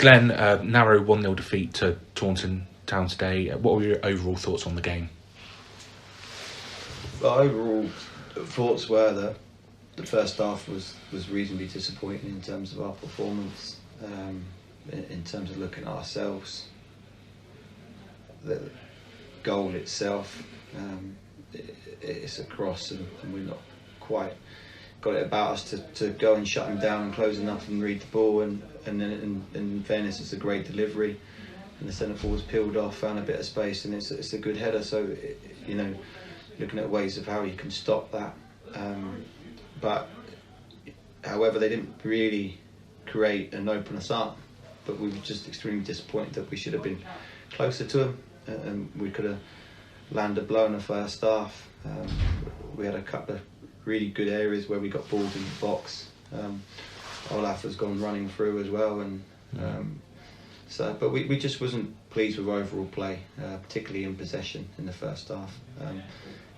Glenn, narrow 1-0 defeat to Taunton Town today. What were your overall thoughts on the game? Well, overall thoughts were that the first half was reasonably disappointing in terms of our performance, in terms of looking at ourselves. The goal itself, it's a cross and we're not quite got it about us to go and shut them down and close enough and read the ball, and then in fairness it's a great delivery and the centre forward's peeled off, found a bit of space, and it's a good header. So looking at ways of how you can stop that, but however they didn't really create and open us up, but we were just extremely disappointed that we should have been closer to them, and we could have landed a blow in the first half. We had a couple of really good areas where we got balls in the box. Olaf has gone running through as well, and but we just wasn't pleased with overall play, particularly in possession in the first half. And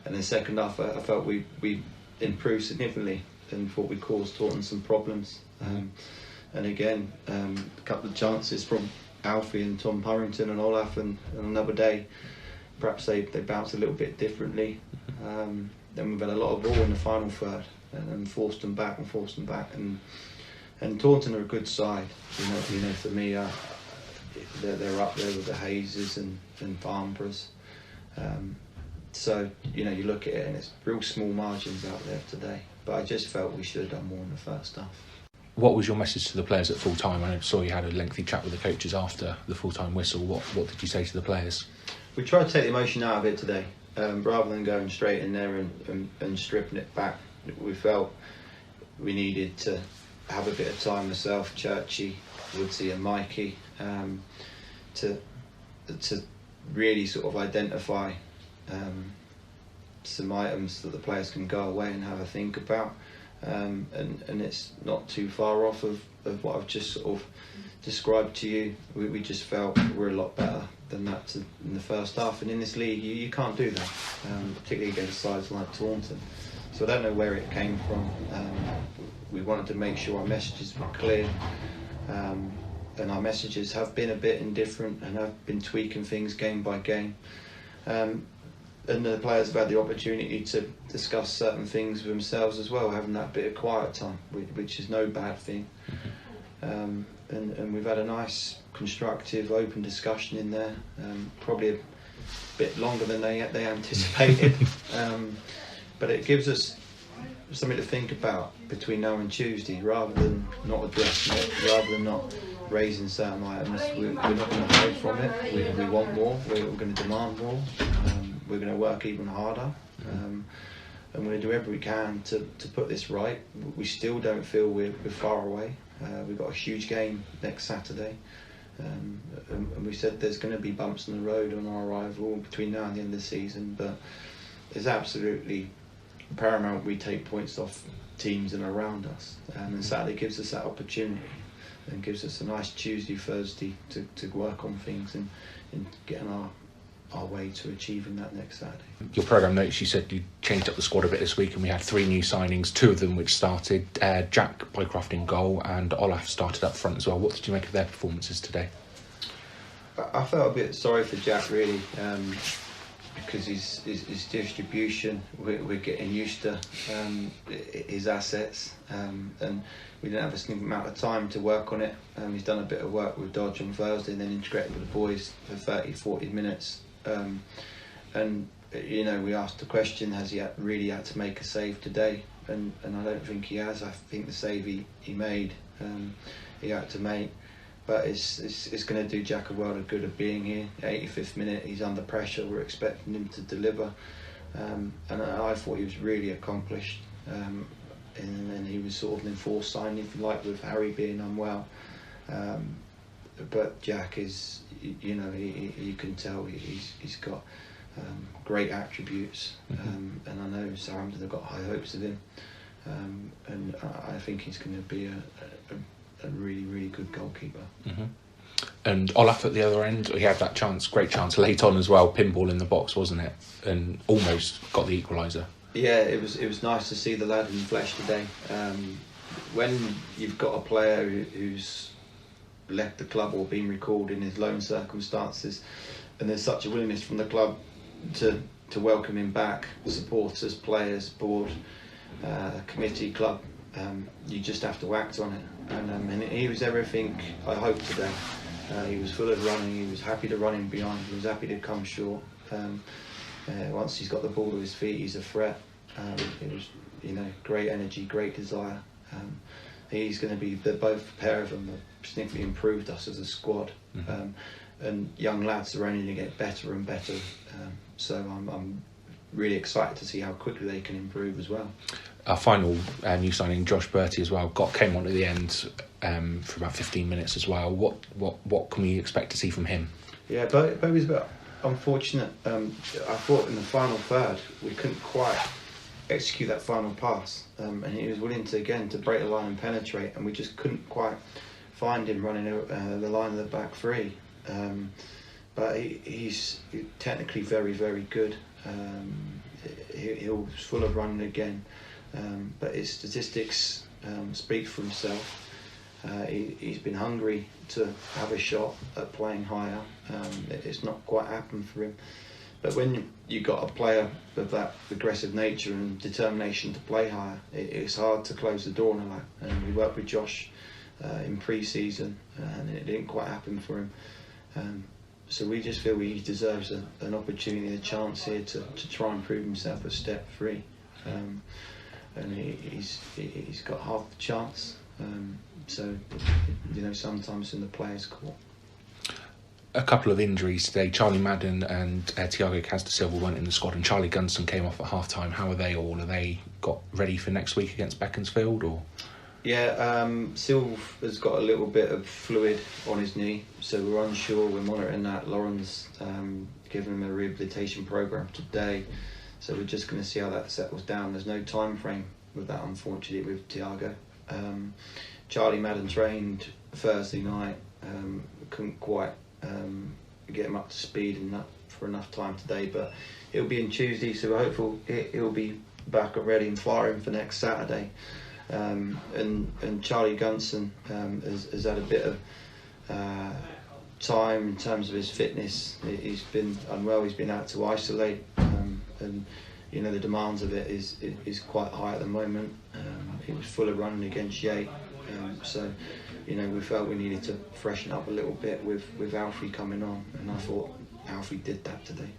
in the second half, I felt we improved significantly and thought we caused Taunton some problems. And again, a couple of chances from Alfie and Tom Purrington and Olaf, and another day, perhaps they bounced a little bit differently. Then we've had a lot of ball in the final third and forced them back. And Taunton are a good side. For me, they're up there with the Hayeses and Farnboroughs. So you look at it and it's real small margins out there today. But I just felt we should have done more in the first half. What was your message to the players at full time? I saw you had a lengthy chat with the coaches after the full time whistle. What did you say to the players? We tried to take the emotion out of it today, rather than going straight in there and stripping it back. We felt we needed to have a bit of time, myself, Churchy, Woodsy and Mikey, to really sort of identify some items that the players can go away and have a think about. And it's not too far off of what I've just sort of described to you. We just felt we're a lot better than that in the first half, and in this league you can't do that, particularly against sides like Taunton. So I don't know where it came from. We wanted to make sure our messages were clear, and our messages have been a bit indifferent and have been tweaking things game by game. And the players have had the opportunity to discuss certain things with themselves as well, having that bit of quiet time, which is no bad thing. And we've had a nice, constructive, open discussion in there, probably a bit longer than they anticipated. But it gives us something to think about between now and Tuesday, rather than not addressing it, rather than not raising certain items. We're not going to hide from it. We want more. We're going to demand more. We're going to work even harder, and we're going to do everything we can to put this right. We still don't feel we're far away. We've got a huge game next Saturday, and we said there's going to be bumps in the road on our arrival between now and the end of the season, but it's absolutely paramount we take points off teams and around us, and Saturday gives us that opportunity and gives us a nice Tuesday, Thursday to work on things and getting our way to achieving that next Saturday. Your programme notes, you said you changed up the squad a bit this week, and we had 3 new signings, 2 of them which started. Jack Bycroft in goal and Olaf started up front as well. What did you make of their performances today? I felt a bit sorry for Jack, really, because his distribution, we're getting used to his assets, and we didn't have a significant amount of time to work on it. He's done a bit of work with Dodge on Thursday and then integrated with the boys for 30-40 minutes. And we asked the question, has he really had to make a save today? And I don't think he has. I think the save he made, he had to make. But it's going to do Jack a world of good of being here. 85th minute, he's under pressure. We're expecting him to deliver, and I thought he was really accomplished. And then he was sort of an enforced signing, if you like, with Harry being unwell. But Jack is, you can tell he's got great attributes, and I know Southampton have got high hopes of him, and I think he's going to be a really, really good goalkeeper. And Olaf at the other end, he had that chance, great chance late on as well, pinball in the box, wasn't it? And almost got the equaliser. Yeah, it was nice to see the lad in the flesh today. When you've got a player who's left the club or been recalled in his loan circumstances, and there's such a willingness from the club to welcome him back, supporters, players, board, committee, club. You just have to act on it, and he was everything I hoped today. He was full of running, he was happy to run in behind, he was happy to come short. Once he's got the ball to his feet, he's a threat. It was, great energy, great desire. He's going to be, both pair of them have significantly improved us as a squad. Mm-hmm. And young lads are only going to get better and better. So I'm really excited to see how quickly they can improve as well. Our final new signing, Josh Bertie, as well, came on at the end for about 15 minutes as well. What can we expect to see from him? Yeah, Bertie was a bit unfortunate. I thought in the final third we couldn't quite execute that final pass, and he was willing to break the line and penetrate, and we just couldn't quite find him running the line of the back three. But he's technically very, very good. He was full of running again, but his statistics speak for himself. He's been hungry to have a shot at playing higher. It's not quite happened for him. But when you got a player of that aggressive nature and determination to play higher, it's hard to close the door on that. And we worked with Josh in pre-season, and it didn't quite happen for him. So we just feel he deserves an opportunity, a chance here to try and prove himself at step 3. And he's got half the chance. So sometimes in the players' court. A couple of injuries today. Charlie Madden and Tiago Casdasilva weren't in the squad, and Charlie Gunson came off at half-time. How are they all? Are they got ready for next week against Beaconsfield, or? Yeah, Sylv has got a little bit of fluid on his knee, so we're unsure. We're monitoring that. Lauren's given him a rehabilitation programme today, so we're just going to see how that settles down. There's no time frame with that, unfortunately, with Tiago. Charlie Madden trained Thursday night. Couldn't quite get him up to speed for enough time today, but he'll be in Tuesday, so we're hopeful he'll be back and ready and firing for next Saturday. And Charlie Gunson has had a bit of time in terms of his fitness. He's been unwell, he's been out to isolate, and the demands of it is quite high at the moment. He was full of running against Yate, so we felt we needed to freshen up a little bit with Alfie coming on, and I thought Alfie did that today.